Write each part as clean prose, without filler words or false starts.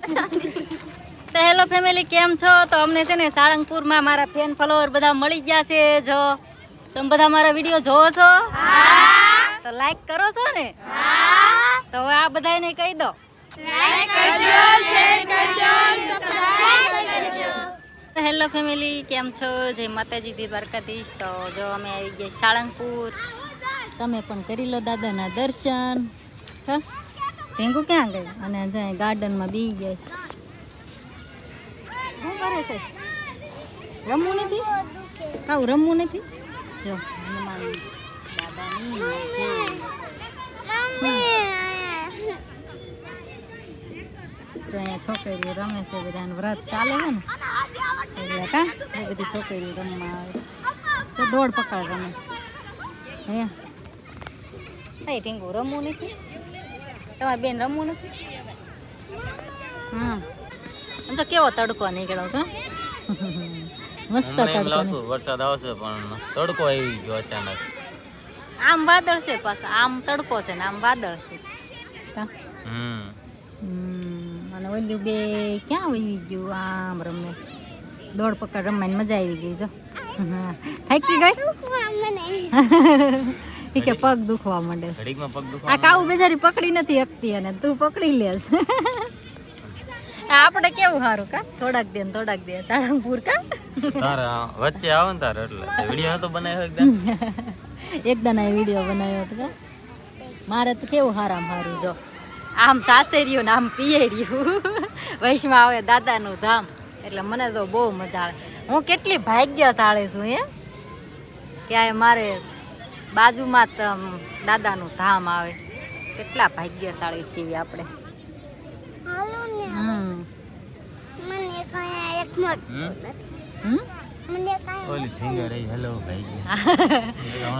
તો hello family, કેમ છો? તો અમને છે ને સાળંગપુરમાં મારા ફેન ફોલોવર બધા મળી ગયા છે. જો તમે બધા મારા વિડીયો જોવો છો? તો લાઈક કરો છો ને? તો હવે આ બધાને કહી દો, લાઈક કરજો, શેર કરજો, સબસ્ક્રાઇબ કરજો. તો હેલો ફેમિલી, કેમ છો? જય માતાજી, જય દ્વારકાધીશ. તો જો અમે આવી ગયા સાળંગપુર. તમે પણ કરી લો દાદાના દર્શન. હા, ઢેંગુ ક્યાં ગઈ? અને જ્યાં ગાર્ડનમાં બી ગયા. શું કરે છે? રમવું નથી? કાવું રમવું નથી? જો હનુમાન દાદાની તો અહીંયા છોકરીઓ રમે છે, બધા વ્રત ચાલે છે ને એટલે કા એ બધી છોકરીઓ રમવા આવે. તો દોડ પકડ રમે. હે કઈ ટીંગુ રમવું નથી? તમારી બેન રમવું નથી? તો કેવો તડકો નીકળ્યો છો. મસ્ત તડકો. વરસાદ આવશે પણ તડકો આવી ગયો અચાનક. આમ વાદળ છે પાછા, આમ તડકો છે ને આમ વાદળ છે. અને ઓલું બે ક્યાં વહી ગયું? આમ રમેશ દોડ પકડ રમવાની મજા આવી ગઈ. જો થાકી ગઈ કે પગ દુખવા માંડે. આ કાવું બેચારી પકડી નથી શકતી અને તું પકડી લેશ. આપણે કેવું સારું કા, થોડાક દે સાળંગપુર કા વચ્ચે આવો ને તાર એટલે વિડીયો તો બનાવ્યો એકદમ આ વિડીયો બનાવ્યો હતો. મારે તો કેવું હારામ હારું. જો આમ સાસે રહ્યું ને આમ પીએ રહ્યું. વૈષ્ણવ આવે દાદાનું ધામ એટલે મને તો બહુ મજા આવે. હું કેટલી ભાગ્યશાળી છું કે મારે બાજુમાં દાદાનું ધામ આવે. કેટલા ભાગ્યશાળી છીએ આપણે.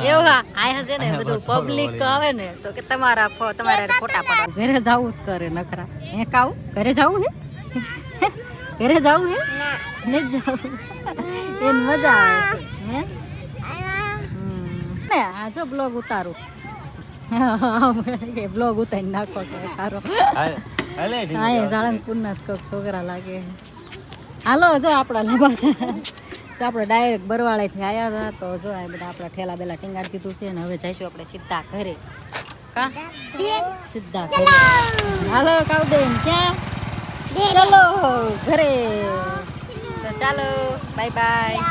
એવું આ છે ને બધું પબ્લિક આવે ને તો કે તમારા ફોટા પાડો. ઘરે જવું જ કરે નખરા. હે કાવું ઘરે જવું હે? ઘરે જવું હે? નહીં જવું. એને મજા આવે છે. આ જો બ્લોગ ઉતારું. બ્લોગ ઉતારી નાખો તો સારો. સાળંગપુરના જ કોક છોકરા લાગે. હાલો જો આપણા લબાસા તો આપણે ડાયરેક્ટ બરવાળેથી આવ્યા હતા. તો જો આ બધા આપણા ઠેલા બેલા ટીંગાડી દીધું છે. અને હવે જઈશું આપણે સીધા ઘરે. કા સીધા ઘરે. હાલો કાવદેન ક્યાં? ચલો ઘરે. તો ચાલો બાય બાય.